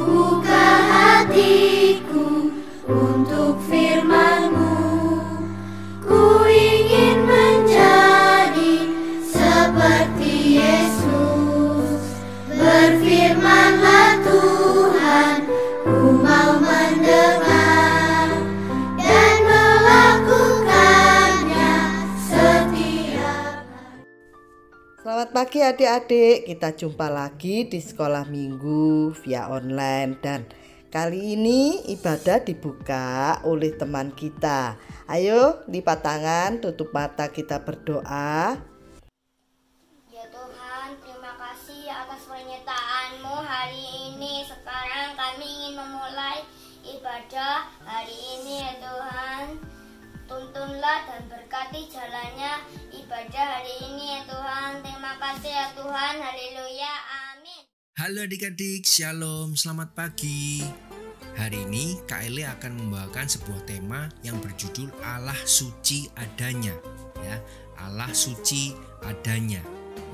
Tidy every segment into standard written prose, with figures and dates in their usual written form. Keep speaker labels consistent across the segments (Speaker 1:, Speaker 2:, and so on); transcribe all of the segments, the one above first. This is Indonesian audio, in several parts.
Speaker 1: Buka hatiku untuk firman-Mu. Ku ingin menjadi seperti Yesus. Berfirman-Lah Tuhan, ku mau mendengar dan melakukannya setiap hari.
Speaker 2: Selamat pagi adik-adik, kita jumpa lagi di sekolah minggu via online dan kali ini ibadah dibuka oleh teman kita. Ayo lipat tangan, tutup mata, kita berdoa.
Speaker 3: Ya Tuhan, terima kasih atas penyertaan-Mu hari ini. Sekarang kami ingin memulai ibadah hari ini ya Tuhan. Tuntunlah dan berkati jalannya ibadah hari ini ya Tuhan. Terima kasih ya Tuhan. Haleluya. Amin.
Speaker 4: Halo adik-adik, shalom, selamat pagi. Hari ini Kak Ele akan membawakan sebuah tema yang berjudul Allah suci adanya, ya. Allah suci adanya.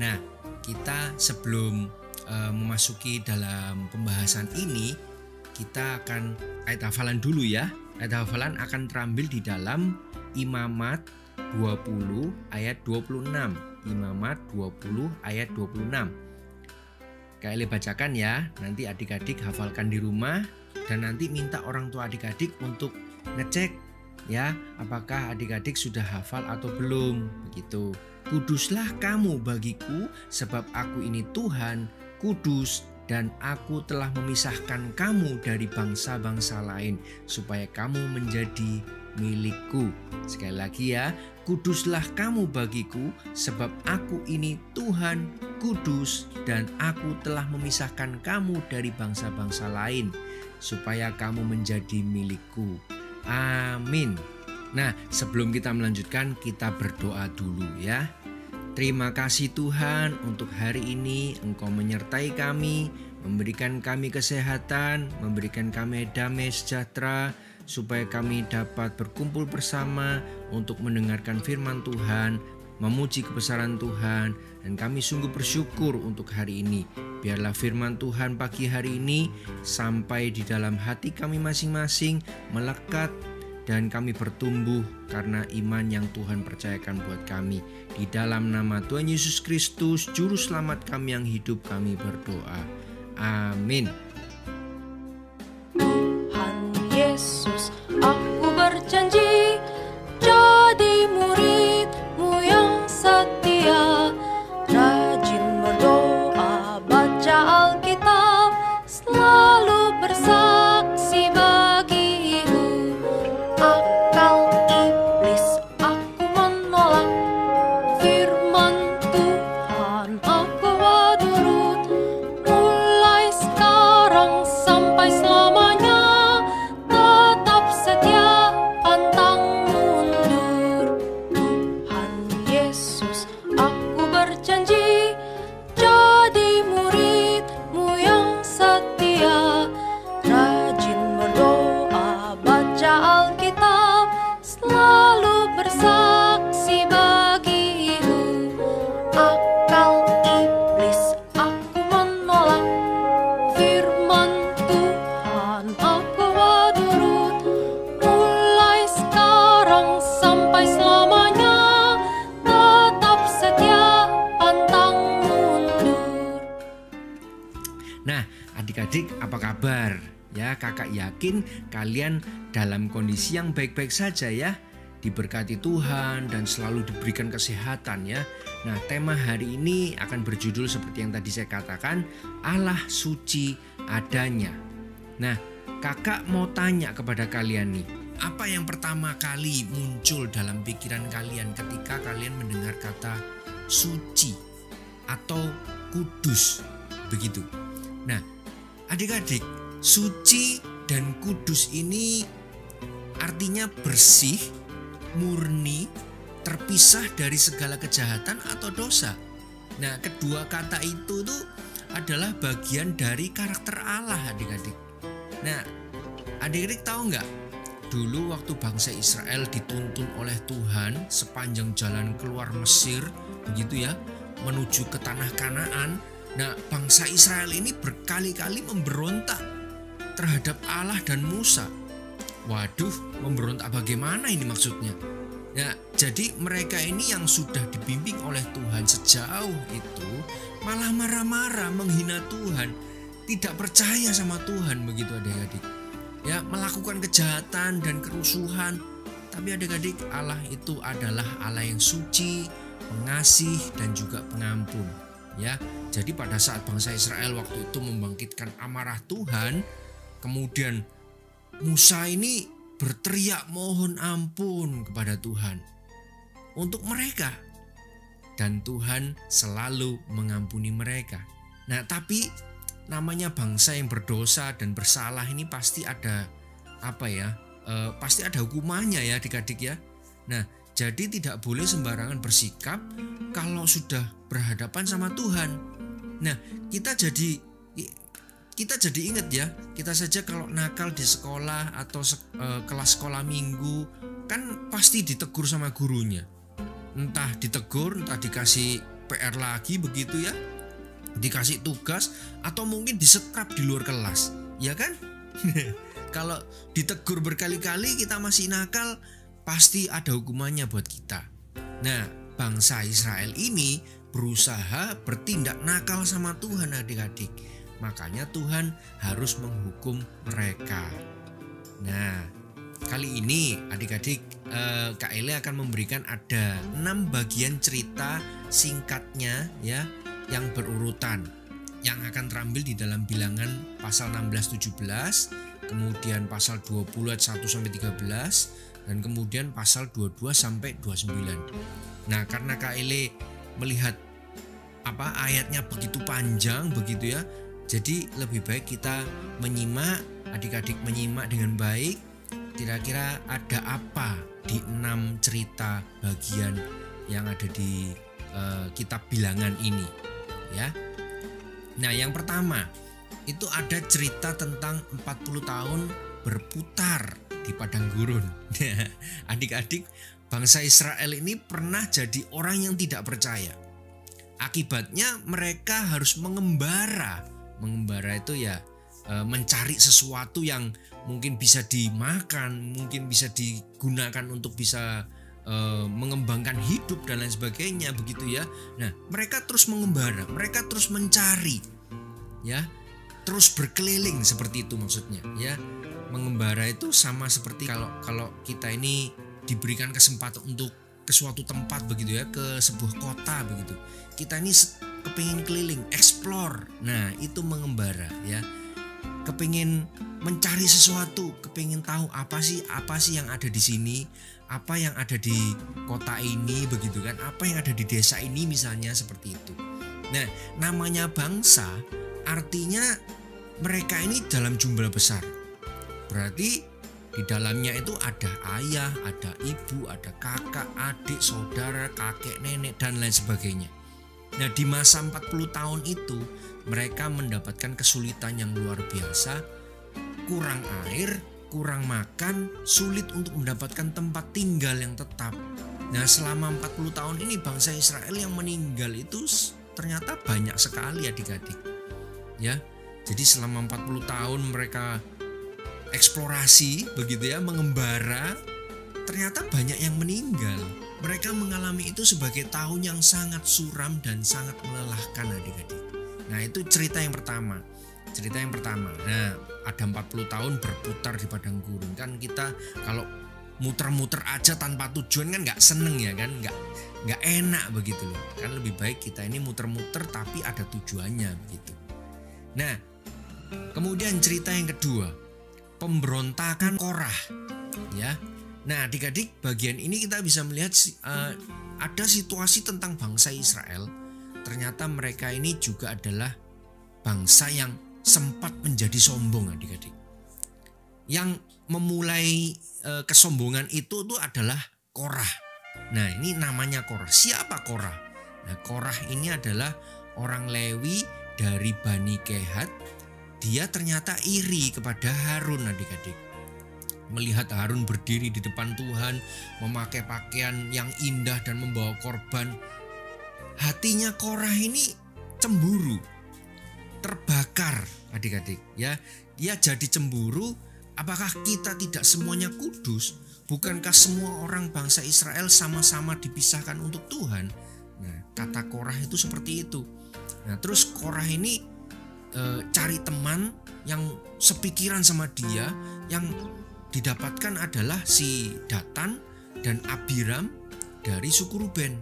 Speaker 4: Nah, kita sebelum memasuki dalam pembahasan ini, kita akan ayat hafalan dulu ya. Ayat hafalan akan terambil di dalam Imamat 20 ayat 26. Imamat 20 ayat 26. Kak Ele bacakan ya, nanti adik-adik hafalkan di rumah dan nanti minta orang tua adik-adik untuk ngecek ya, apakah adik-adik sudah hafal atau belum, begitu. Kuduslah kamu bagiku sebab aku ini Tuhan, kudus, dan aku telah memisahkan kamu dari bangsa-bangsa lain supaya kamu menjadi milikku. Sekali lagi ya, kuduslah kamu bagiku sebab aku ini Tuhan, kudus, dan aku telah memisahkan kamu dari bangsa-bangsa lain supaya kamu menjadi milikku. Amin. Nah, sebelum kita melanjutkan, kita berdoa dulu ya. Terima kasih Tuhan untuk hari ini Engkau menyertai kami, memberikan kami kesehatan, memberikan kami damai sejahtera, supaya kami dapat berkumpul bersama untuk mendengarkan firman Tuhan, memuji kebesaran Tuhan, dan kami sungguh bersyukur untuk hari ini. Biarlah firman Tuhan pagi hari ini sampai di dalam hati kami masing-masing, melekat, dan kami bertumbuh karena iman yang Tuhan percayakan buat kami. Di dalam nama Tuhan Yesus Kristus, Juru Selamat kami yang hidup, kami berdoa. Amin.
Speaker 5: Tuhan Yesus, aku berjanji jadi murid-Mu yang setia, rajin berdoa, baca Alkitab, selalu bersaksi bagi-Mu. Akal iblis aku menolak, firman Tuhan aku turut, mulai sekarang sampai selamanya, tetap setia, pantang mundur. Tuhan Yesus, aku berjanji jadi murid-Mu yang setia, rajin berdoa, baca Alkitab, selalu bersaksi bagi-Mu. Akal iblis aku menolak, firman Tuhan aku turut, mulai sekarang sampai selamanya, tetap setia, pantang mundur.
Speaker 4: Nah, adik-adik apa kabar? Ya, kakak yakin kalian dalam kondisi yang baik-baik saja ya. Diberkati Tuhan dan selalu diberikan kesehatan ya. Nah, tema hari ini akan berjudul seperti yang tadi saya katakan, Allah suci adanya. Nah, kakak mau tanya kepada kalian nih, apa yang pertama kali muncul dalam pikiran kalian ketika kalian mendengar kata suci atau kudus? Begitu. Nah, adik-adik, suci dan kudus ini artinya bersih, murni, terpisah dari segala kejahatan atau dosa. Nah, kedua kata itu tuh adalah bagian dari karakter Allah, adik-adik. Nah, adik-adik tahu nggak? dulu waktu bangsa Israel dituntun oleh Tuhan sepanjang jalan keluar Mesir, begitu ya, menuju ke tanah Kanaan. Nah, bangsa Israel ini berkali-kali memberontak terhadap Allah dan Musa. Waduh, memberontak bagaimana ini maksudnya? Ya, jadi mereka ini yang sudah dibimbing oleh Tuhan sejauh itu malah marah-marah, menghina Tuhan, tidak percaya sama Tuhan, begitu adik-adik. Ya, melakukan kejahatan dan kerusuhan. Tapi adik-adik, Allah itu adalah Allah yang suci, pengasih dan juga pengampun. Ya, jadi pada saat bangsa Israel waktu itu membangkitkan amarah Tuhan, kemudian Musa ini berteriak mohon ampun kepada Tuhan untuk mereka, dan Tuhan selalu mengampuni mereka. Nah, tapi namanya bangsa yang berdosa dan bersalah ini pasti ada pasti ada hukumannya ya adik-adik ya. Nah, jadi tidak boleh sembarangan bersikap kalau sudah berhadapan sama Tuhan. Nah, kita jadi ingat ya, kita saja kalau nakal di sekolah atau kelas sekolah minggu kan pasti ditegur sama gurunya. Entah ditegur, entah dikasih PR lagi begitu ya, dikasih tugas, atau mungkin disetrap di luar kelas, ya kan? Kalau ditegur berkali-kali kita masih nakal, pasti ada hukumannya buat kita. Nah, bangsa Israel ini berusaha bertindak nakal sama Tuhan adik-adik. Makanya Tuhan harus menghukum mereka. Nah, kali ini adik-adik Kak Ele akan memberikan ada 6 bagian cerita singkatnya ya, yang berurutan, yang akan terambil di dalam Bilangan pasal 16-17, kemudian pasal 20 ayat 1-13, dan kemudian pasal 22-29. Nah, karena Kak Ele melihat ayatnya begitu panjang begitu ya, jadi lebih baik kita menyimak, adik-adik menyimak dengan baik. Kira-kira ada apa di 6 cerita bagian yang ada di kitab Bilangan ini ya. Nah, yang pertama itu ada cerita tentang 40 tahun berputar di padang gurun. Adik-adik, bangsa Israel ini pernah jadi orang yang tidak percaya. Akibatnya mereka harus mengembara. Mengembara itu ya mencari sesuatu yang mungkin bisa dimakan, mungkin bisa digunakan untuk bisa mengembangkan hidup dan lain sebagainya begitu ya. Nah, mereka terus mengembara, mereka terus mencari ya, terus berkeliling seperti itu maksudnya ya. Mengembara itu sama seperti kalau kita ini diberikan kesempatan untuk ke suatu tempat begitu ya, ke sebuah kota begitu. Kita ini kepingin keliling, explore. Nah, itu mengembara ya. Kepingin mencari sesuatu, kepingin tahu apa sih yang ada di sini, apa yang ada di kota ini begitu kan, apa yang ada di desa ini misalnya, seperti itu. Nah, namanya bangsa artinya mereka ini dalam jumlah besar. Berarti di dalamnya itu ada ayah, ada ibu, ada kakak, adik, saudara, kakek, nenek dan lain sebagainya. Nah, di masa 40 tahun itu mereka mendapatkan kesulitan yang luar biasa, kurang air, kurang makan, sulit untuk mendapatkan tempat tinggal yang tetap. Nah, selama 40 tahun ini bangsa Israel yang meninggal itu ternyata banyak sekali adik-adik. Ya. Jadi selama 40 tahun mereka eksplorasi begitu ya, mengembara, ternyata banyak yang meninggal. Mereka mengalami itu sebagai tahun yang sangat suram dan sangat melelahkan adik-adik. Nah, itu cerita yang pertama. Nah, ada 40 tahun berputar di padang gurun. Kan kita kalau muter-muter aja tanpa tujuan kan nggak seneng ya kan, nggak enak begitu loh. Kan lebih baik kita ini muter-muter tapi ada tujuannya begitu. Nah, kemudian cerita yang kedua, pemberontakan Korah ya. Nah, adik-adik, bagian ini kita bisa melihat ada situasi tentang bangsa Israel. Ternyata mereka ini juga adalah bangsa yang sempat menjadi sombong adik-adik. Yang memulai kesombongan itu adalah Korah. Nah, ini namanya Korah. Siapa Korah? Nah, Korah ini adalah orang Lewi dari Bani Kehat. Dia ternyata iri kepada Harun adik-adik. melihat Harun berdiri di depan Tuhan, memakai pakaian yang indah dan membawa korban, hatinya Korah ini cemburu, terbakar adik-adik ya. Dia jadi cemburu, apakah kita tidak semuanya kudus? Bukankah semua orang bangsa Israel sama-sama dipisahkan untuk Tuhan? Nah, kata Korah itu seperti itu. Nah, terus Korah ini cari teman yang sepikiran sama dia, yang didapatkan adalah si Datan dan Abiram dari suku Ruben.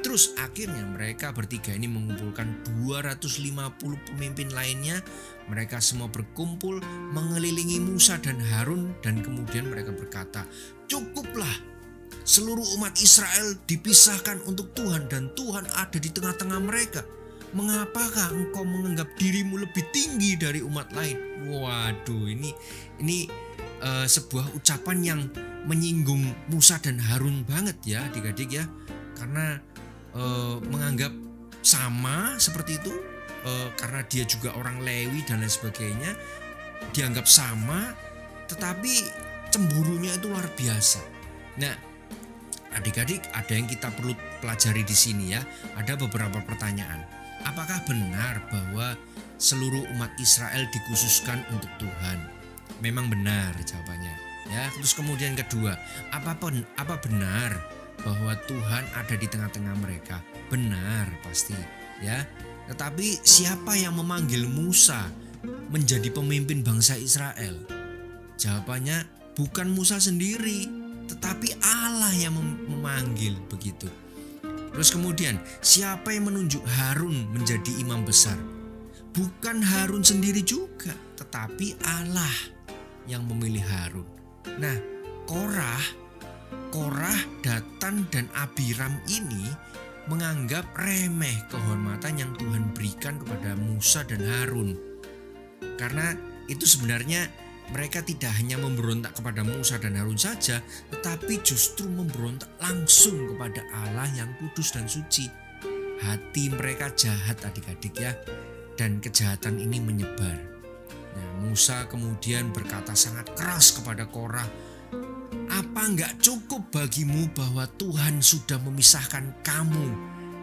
Speaker 4: Terus akhirnya mereka bertiga ini mengumpulkan 250 pemimpin lainnya. Mereka semua berkumpul mengelilingi Musa dan Harun, dan kemudian mereka berkata, "Cukuplah, seluruh umat Israel dipisahkan untuk Tuhan dan Tuhan ada di tengah-tengah mereka. Mengapakah engkau menganggap dirimu lebih tinggi dari umat lain?" Waduh, ini sebuah ucapan yang menyinggung Musa dan Harun banget ya adik-adik ya. Karena menganggap sama seperti itu, karena dia juga orang Lewi dan lain sebagainya, dianggap sama, tetapi cemburunya itu luar biasa. Nah, adik-adik, ada yang kita perlu pelajari di sini ya. Ada beberapa pertanyaan. Apakah benar bahwa seluruh umat Israel dikhususkan untuk Tuhan? Memang benar jawabannya. Ya, terus kemudian kedua, apa benar bahwa Tuhan ada di tengah-tengah mereka? Benar pasti, ya. Tetapi siapa yang memanggil Musa menjadi pemimpin bangsa Israel? Jawabannya bukan Musa sendiri, tetapi Allah yang memanggil begitu. Terus kemudian, siapa yang menunjuk Harun menjadi imam besar? Bukan Harun sendiri juga, tetapi Allah yang memilih Harun. Nah, Korah, Datan, dan Abiram ini menganggap remeh kehormatan yang Tuhan berikan kepada Musa dan Harun. Karena itu sebenarnya mereka tidak hanya memberontak kepada Musa dan Harun saja, tetapi justru memberontak langsung kepada Allah yang kudus dan suci. Hati mereka jahat adik-adik ya, dan kejahatan ini menyebar. Nah, Musa kemudian berkata sangat keras kepada Korah, "Apa enggak cukup bagimu bahwa Tuhan sudah memisahkan kamu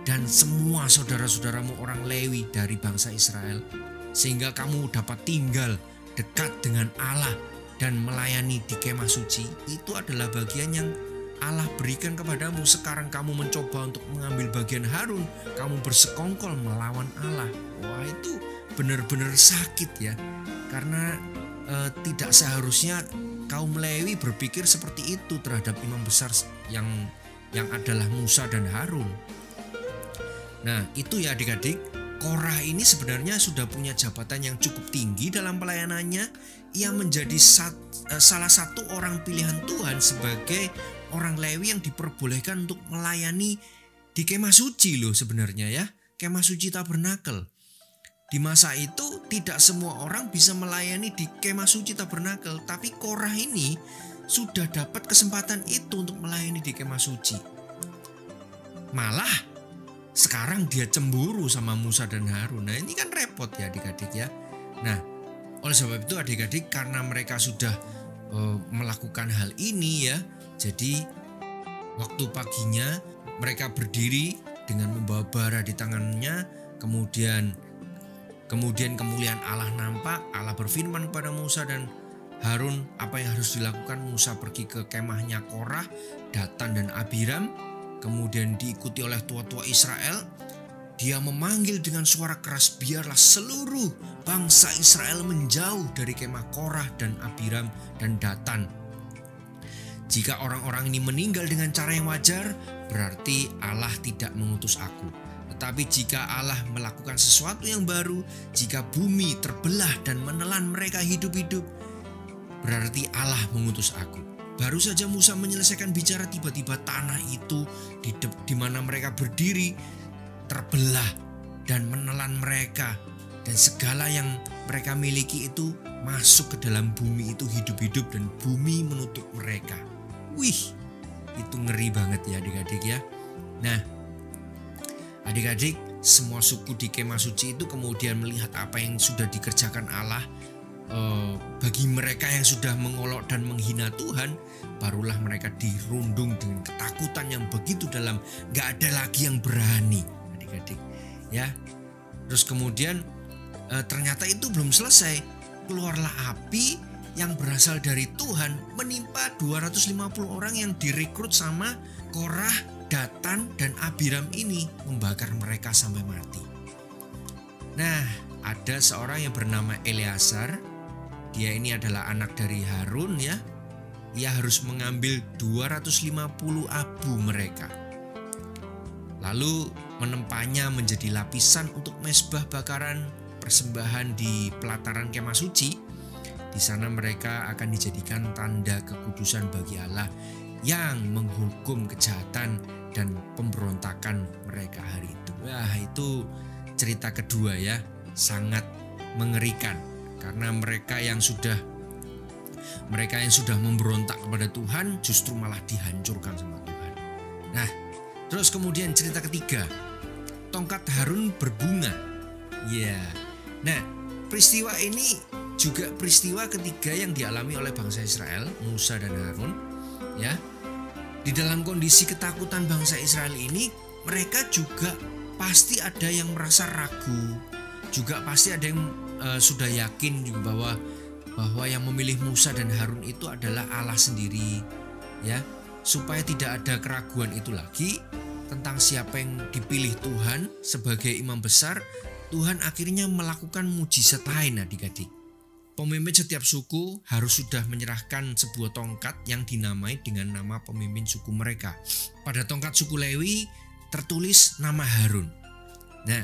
Speaker 4: dan semua saudara-saudaramu orang Lewi dari bangsa Israel, sehingga kamu dapat tinggal dekat dengan Allah dan melayani di kemah suci? Itu adalah bagian yang Allah berikan kepadamu. Sekarang kamu mencoba untuk mengambil bagian Harun, kamu bersekongkol melawan Allah." Wah, itu benar-benar sakit ya. Karena tidak seharusnya kaum Lewi berpikir seperti itu terhadap imam besar yang adalah Musa dan Harun. Nah, itu ya adik-adik, Korah ini sebenarnya sudah punya jabatan yang cukup tinggi dalam pelayanannya. Ia menjadi salah satu orang pilihan Tuhan sebagai orang Lewi yang diperbolehkan untuk melayani di kemah suci loh sebenarnya ya, kemah suci tabernakel. Di masa itu tidak semua orang bisa melayani di kemah suci tabernakel, tapi Korah ini sudah dapat kesempatan itu untuk melayani di kemah suci. Malah sekarang dia cemburu sama Musa dan Harun. Nah, ini kan repot ya adik-adik ya. Nah, oleh sebab itu adik-adik, karena mereka sudah melakukan hal ini ya, jadi waktu paginya mereka berdiri dengan membawa bara di tangannya. Kemudian kemuliaan Allah nampak. Allah berfirman kepada Musa dan Harun apa yang harus dilakukan. Musa pergi ke kemahnya Korah, Datan, dan Abiram. Kemudian diikuti oleh tua-tua Israel. Dia memanggil dengan suara keras, "Biarlah seluruh bangsa Israel menjauh dari kemah Korah dan Abiram dan Datan. Jika orang-orang ini meninggal dengan cara yang wajar, berarti Allah tidak mengutus aku. Tetapi jika Allah melakukan sesuatu yang baru, jika bumi terbelah dan menelan mereka hidup-hidup, berarti Allah mengutus aku." Baru saja Musa menyelesaikan bicara, tiba-tiba tanah itu di mana mereka berdiri terbelah dan menelan mereka, dan segala yang mereka miliki itu masuk ke dalam bumi itu hidup-hidup, dan bumi menutup mereka. Wih, itu ngeri banget ya adik-adik ya. Nah, adik-adik, semua suku di kemah suci itu kemudian melihat apa yang sudah dikerjakan Allah. bagi mereka yang sudah mengolok dan menghina Tuhan, barulah mereka dirundung dengan ketakutan yang begitu dalam, gak ada lagi yang berani, adik-adik ya. Terus kemudian ternyata itu belum selesai, keluarlah api yang berasal dari Tuhan menimpa 250 orang yang direkrut sama Korah, Datan dan Abiram ini, membakar mereka sampai mati. Nah, ada seorang yang bernama Eleazar. Dia ini adalah anak dari Harun ya. Ia harus mengambil 250 abu mereka, lalu menempanya menjadi lapisan untuk mezbah bakaran persembahan di pelataran kemah suci. Di sana mereka akan dijadikan tanda kekudusan bagi Allah yang menghukum kejahatan dan pemberontakan mereka hari itu. Wah, itu cerita kedua ya, sangat mengerikan karena mereka yang sudah memberontak kepada Tuhan justru malah dihancurkan sama Tuhan. Nah, terus kemudian cerita ketiga, tongkat Harun berbunga. Ya. Nah, peristiwa ini juga peristiwa ketiga yang dialami oleh bangsa Israel, Musa dan Harun, ya. Di dalam kondisi ketakutan bangsa Israel ini, mereka juga pasti ada yang merasa ragu, juga pasti ada yang sudah yakin juga bahwa yang memilih Musa dan Harun itu adalah Allah sendiri, ya. Supaya tidak ada keraguan itu lagi tentang siapa yang dipilih Tuhan sebagai imam besar, Tuhan akhirnya melakukan mujizat lain, adik-adik. Pemimpin setiap suku harus sudah menyerahkan sebuah tongkat yang dinamai dengan nama pemimpin suku mereka. Pada tongkat suku Lewi tertulis nama Harun. Nah,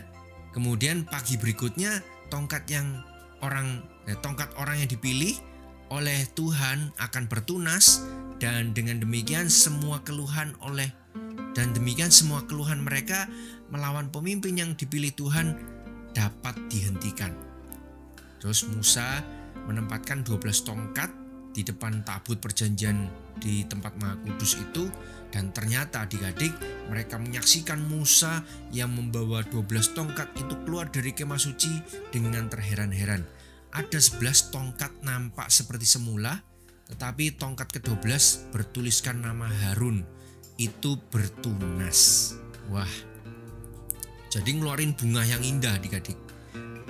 Speaker 4: kemudian pagi berikutnya tongkat orang yang dipilih oleh Tuhan akan bertunas, dan dengan demikian semua keluhan mereka melawan pemimpin yang dipilih Tuhan dapat dihentikan. Terus Musa menempatkan 12 tongkat di depan tabut perjanjian di tempat Maha Kudus itu, dan ternyata adik-adik mereka menyaksikan Musa yang membawa 12 tongkat itu keluar dari kemah suci dengan terheran-heran. Ada 11 tongkat nampak seperti semula, tetapi tongkat ke-12 bertuliskan nama Harun itu bertunas. Wah, jadi ngeluarin bunga yang indah adik-adik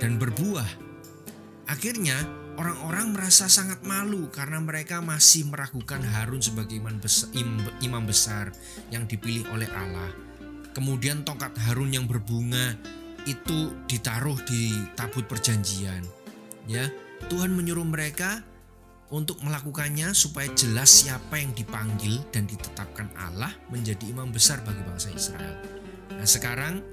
Speaker 4: dan berbuah. Akhirnya orang-orang merasa sangat malu karena mereka masih meragukan Harun sebagai imam besar yang dipilih oleh Allah. Kemudian tongkat Harun yang berbunga itu ditaruh di tabut perjanjian. Ya, Tuhan menyuruh mereka untuk melakukannya supaya jelas siapa yang dipanggil dan ditetapkan Allah menjadi imam besar bagi bangsa Israel. Nah, sekarang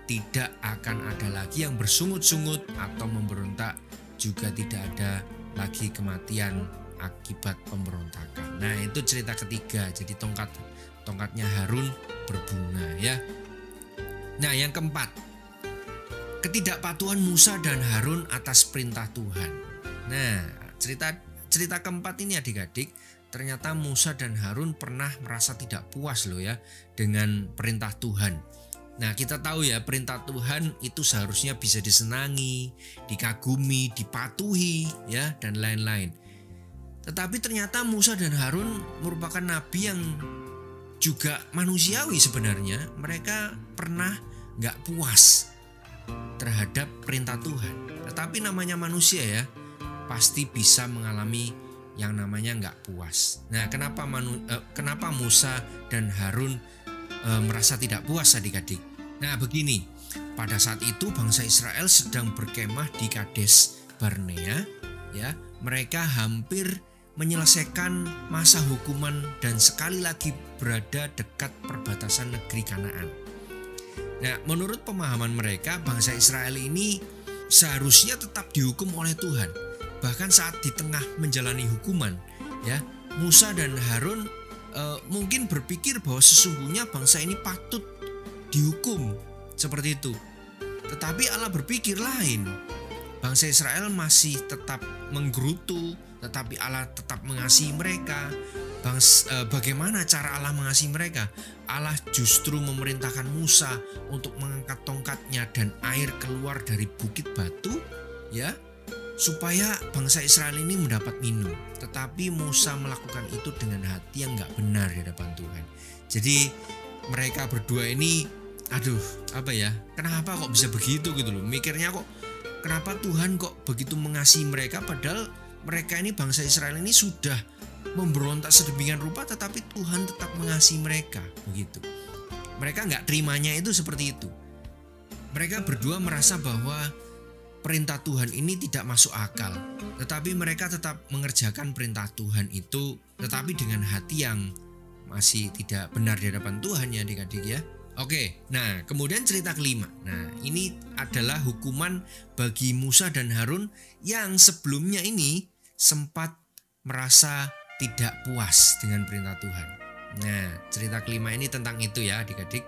Speaker 4: tidak akan ada lagi yang bersungut-sungut atau memberontak, juga tidak ada lagi kematian akibat pemberontakan. Nah, itu cerita ketiga. Jadi tongkatnya Harun berbunga ya. Nah, yang keempat, ketidakpatuhan Musa dan Harun atas perintah Tuhan. Nah, cerita keempat ini adik-adik, ternyata Musa dan Harun pernah merasa tidak puas loh ya dengan perintah Tuhan. Nah, kita tahu ya, perintah Tuhan itu seharusnya bisa disenangi, dikagumi, dipatuhi ya, dan lain-lain. Tetapi ternyata Musa dan Harun merupakan nabi yang juga manusiawi sebenarnya. Mereka pernah gak puas terhadap perintah Tuhan. Tetapi namanya manusia ya, pasti bisa mengalami yang namanya gak puas. Nah, kenapa Musa dan Harun merasa tidak puas adik-adik? Nah, begini, pada saat itu bangsa Israel sedang berkemah di Kades Barnea ya. Mereka hampir menyelesaikan masa hukuman dan sekali lagi berada dekat perbatasan negeri Kanaan. Nah, menurut pemahaman mereka, bangsa Israel ini seharusnya tetap dihukum oleh Tuhan. Bahkan saat di tengah menjalani hukuman ya, Musa dan Harun mungkin berpikir bahwa sesungguhnya bangsa ini patut dihukum seperti itu. Tetapi Allah berpikir lain. Bangsa Israel masih tetap menggerutu, tetapi Allah tetap mengasihi mereka. Bagaimana cara Allah mengasihi mereka? Allah justru memerintahkan Musa untuk mengangkat tongkatnya dan air keluar dari bukit batu ya. supaya bangsa Israel ini mendapat minum. Tetapi Musa melakukan itu dengan hati yang gak benar di hadapan Tuhan. Jadi mereka berdua ini, kenapa kok bisa begitu gitu loh. Mikirnya kok kenapa Tuhan kok begitu mengasihi mereka, padahal mereka ini, bangsa Israel ini sudah memberontak sedemikian rupa, tetapi Tuhan tetap mengasihi mereka begitu. Mereka gak terimanya itu seperti itu. Mereka berdua merasa bahwa perintah Tuhan ini tidak masuk akal, tetapi mereka tetap mengerjakan perintah Tuhan itu, tetapi dengan hati yang masih tidak benar di hadapan Tuhan ya adik-adik ya. Oke, nah kemudian cerita kelima. Nah ini adalah hukuman bagi Musa dan Harun yang sebelumnya ini sempat merasa tidak puas dengan perintah Tuhan. Nah cerita kelima ini tentang itu ya adik-adik.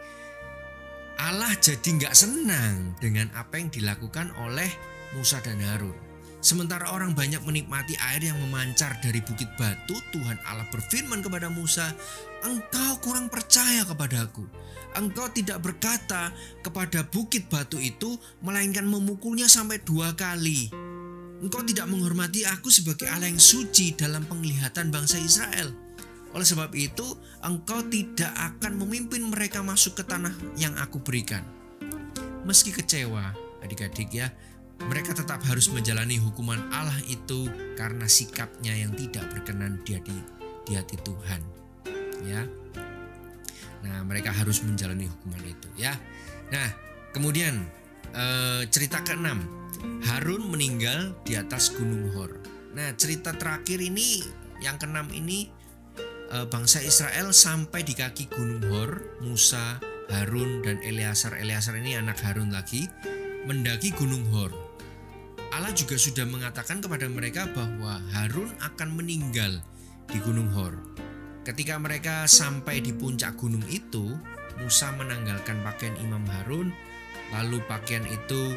Speaker 4: Allah jadi gak senang dengan apa yang dilakukan oleh Musa dan Harun. Sementara orang banyak menikmati air yang memancar dari bukit batu, Tuhan Allah berfirman kepada Musa, "Engkau kurang percaya kepadaku. Engkau tidak berkata kepada bukit batu itu, melainkan memukulnya sampai 2 kali. Engkau tidak menghormati aku sebagai Allah yang suci dalam penglihatan bangsa Israel. Oleh sebab itu, engkau tidak akan memimpin mereka masuk ke tanah yang aku berikan." Meski kecewa, adik-adik ya, mereka tetap harus menjalani hukuman Allah itu karena sikapnya yang tidak berkenan di hati Tuhan. Ya. Nah, mereka harus menjalani hukuman itu ya. Nah, kemudian cerita ke-6. Harun meninggal di atas Gunung Hor. Nah, cerita terakhir ini yang ke-6 ini, bangsa Israel sampai di kaki Gunung Hor. Musa, Harun dan Eleazar ini anak Harun lagi mendaki Gunung Hor. Allah juga sudah mengatakan kepada mereka bahwa Harun akan meninggal di Gunung Hor. Ketika mereka sampai di puncak gunung itu, Musa menanggalkan pakaian Imam Harun, lalu pakaian itu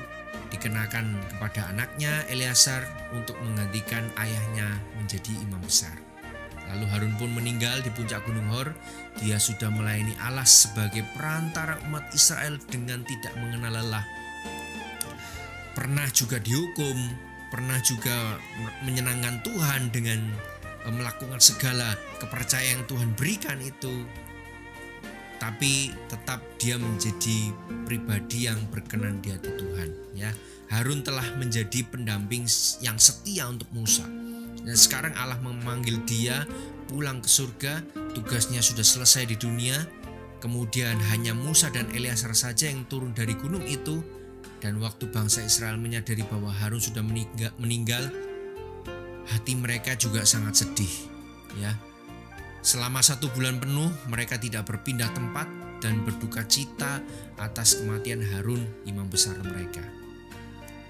Speaker 4: dikenakan kepada anaknya Eleazar untuk menggantikan ayahnya menjadi imam besar. Lalu Harun pun meninggal di puncak Gunung Hor. Dia sudah melayani Allah sebagai perantara umat Israel dengan tidak mengenal lelah. Pernah juga dihukum, pernah juga menyenangkan Tuhan dengan melakukan segala kepercayaan yang Tuhan berikan itu. Tapi tetap dia menjadi pribadi yang berkenan di hati Tuhan ya. Harun telah menjadi pendamping yang setia untuk Musa. Dan sekarang Allah memanggil dia pulang ke surga, tugasnya sudah selesai di dunia. Kemudian hanya Musa dan Eleazar saja yang turun dari gunung itu. Dan waktu bangsa Israel menyadari bahwa Harun sudah meninggal, hati mereka juga sangat sedih ya. Selama 1 bulan penuh mereka tidak berpindah tempat dan berduka cita atas kematian Harun, imam besar mereka.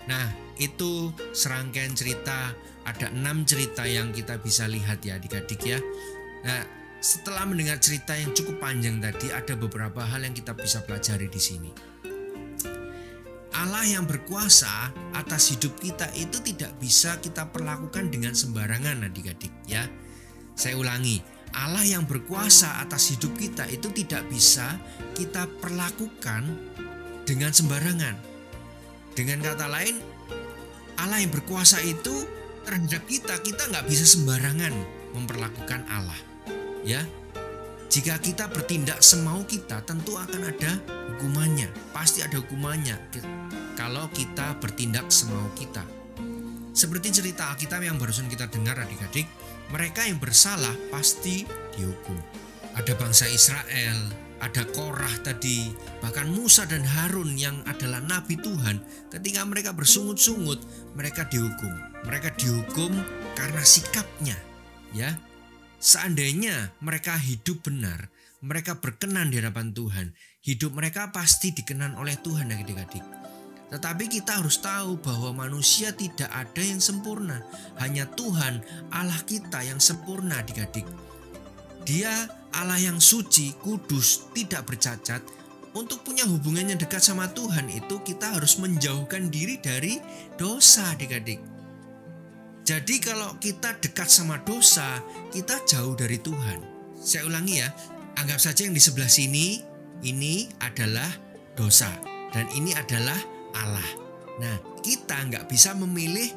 Speaker 4: Nah, itu serangkaian cerita, ada 6 cerita yang kita bisa lihat ya adik-adik ya. Nah, setelah mendengar cerita yang cukup panjang tadi, ada beberapa hal yang kita bisa pelajari di sini. Allah yang berkuasa atas hidup kita itu tidak bisa kita perlakukan dengan sembarangan adik-adik ya. Saya ulangi, Allah yang berkuasa atas hidup kita itu tidak bisa kita perlakukan dengan sembarangan. Dengan kata lain, Allah yang berkuasa itu terhadap kita nggak bisa sembarangan memperlakukan Allah ya. Jika kita bertindak semau kita, tentu akan ada hukumannya. Pasti ada hukumannya kalau kita bertindak semau kita. Seperti cerita Alkitab yang barusan kita dengar adik-adik, mereka yang bersalah pasti dihukum. Ada bangsa Israel, ada Korah tadi, bahkan Musa dan Harun yang adalah nabi Tuhan. Ketika mereka bersungut-sungut, mereka dihukum. Mereka dihukum karena sikapnya ya. Seandainya mereka hidup benar, mereka berkenan di hadapan Tuhan, hidup mereka pasti dikenan oleh Tuhan adik-adik. Tetapi kita harus tahu bahwa manusia tidak ada yang sempurna. Hanya Tuhan Allah kita yang sempurna adik-adik. Dia Allah yang suci, kudus, tidak bercacat. Untuk punya hubungan yang dekat sama Tuhan itu kita harus menjauhkan diri dari dosa adik-adik. Jadi kalau kita dekat sama dosa, kita jauh dari Tuhan. Saya ulangi ya, anggap saja yang di sebelah sini, ini adalah dosa. Dan ini adalah Allah. Nah, kita nggak bisa memilih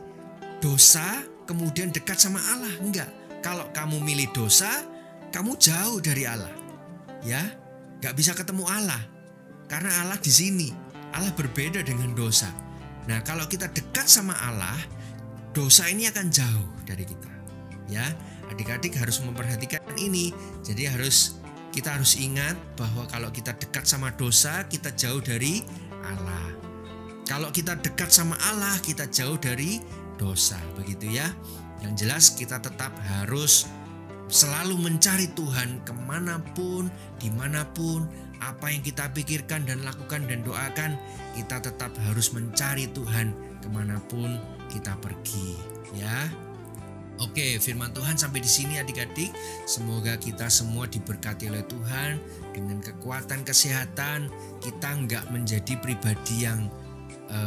Speaker 4: dosa kemudian dekat sama Allah. Enggak. Kalau kamu milih dosa, kamu jauh dari Allah. Ya, enggak bisa ketemu Allah. Karena Allah di sini. Allah berbeda dengan dosa. Nah, kalau kita dekat sama Allah, dosa ini akan jauh dari kita. Ya, adik-adik harus memperhatikan ini. Jadi kita harus ingat bahwa kalau kita dekat sama dosa, kita jauh dari Allah. Kalau kita dekat sama Allah, kita jauh dari dosa, begitu ya. Yang jelas kita tetap harus selalu mencari Tuhan kemanapun, dimanapun, apa yang kita pikirkan dan lakukan dan doakan, kita tetap harus mencari Tuhan kemanapun kita pergi, ya. Oke, firman Tuhan sampai di sini adik-adik. Semoga kita semua diberkati oleh Tuhan dengan kekuatan kesehatan. Kita enggak menjadi pribadi yang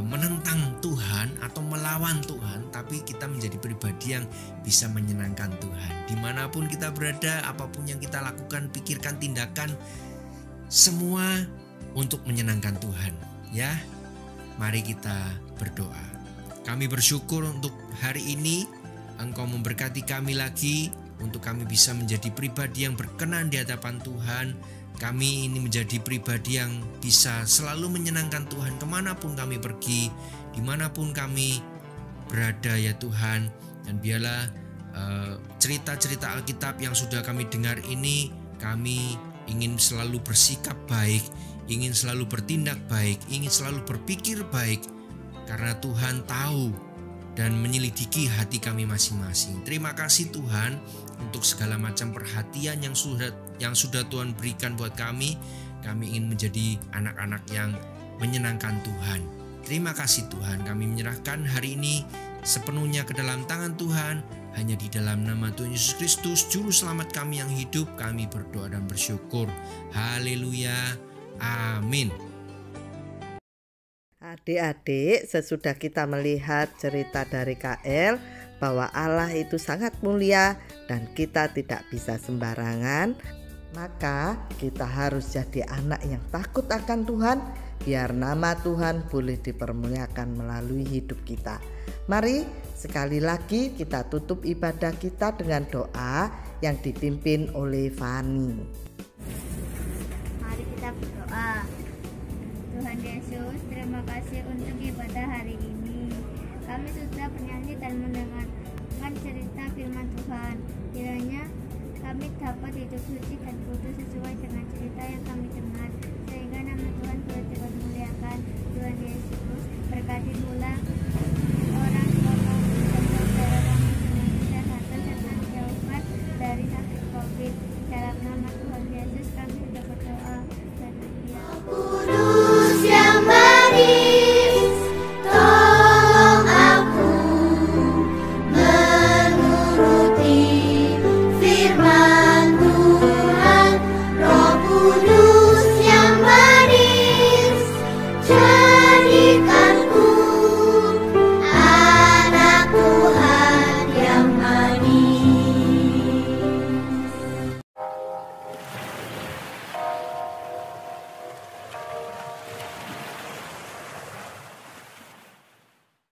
Speaker 4: menentang Tuhan atau melawan Tuhan, tapi kita menjadi pribadi yang bisa menyenangkan Tuhan. Dimanapun kita berada, apapun yang kita lakukan, pikirkan, tindakan, semua untuk menyenangkan Tuhan, ya. Mari kita berdoa. Kami bersyukur untuk hari ini Engkau memberkati kami lagi, untuk kami bisa menjadi pribadi yang berkenan di hadapan Tuhan. Kami ini menjadi pribadi yang bisa selalu menyenangkan Tuhan kemanapun kami pergi, dimanapun kami berada ya Tuhan. Dan biarlah cerita-cerita Alkitab yang sudah kami dengar ini, kami ingin selalu bersikap baik, ingin selalu bertindak baik, ingin selalu berpikir baik, karena Tuhan tahu dan menyelidiki hati kami masing-masing. Terima kasih Tuhan untuk segala macam perhatian yang sudah Tuhan berikan buat kami. Kami ingin menjadi anak-anak yang menyenangkan Tuhan. Terima kasih Tuhan, kami menyerahkan hari ini sepenuhnya ke dalam tangan Tuhan. Hanya di dalam nama Tuhan Yesus Kristus, Juru Selamat kami yang hidup, kami berdoa dan bersyukur. Haleluya. Amin.
Speaker 2: Adik-adik, sesudah kita melihat cerita dari KL bahwa Allah itu sangat mulia dan kita tidak bisa sembarangan, maka kita harus jadi anak yang takut akan Tuhan, biar nama Tuhan boleh dipermuliakan melalui hidup kita. Mari sekali lagi kita tutup ibadah kita dengan doa yang dipimpin oleh Fani.
Speaker 3: Mari kita berdoa. Tuhan Yesus, terima kasih untuk ibadah hari ini. Kami sudah bernyanyi dan mendengarkan cerita firman Tuhan. Kiranya kami dapat hidup suci dan kudus sesuai dengan cerita yang kami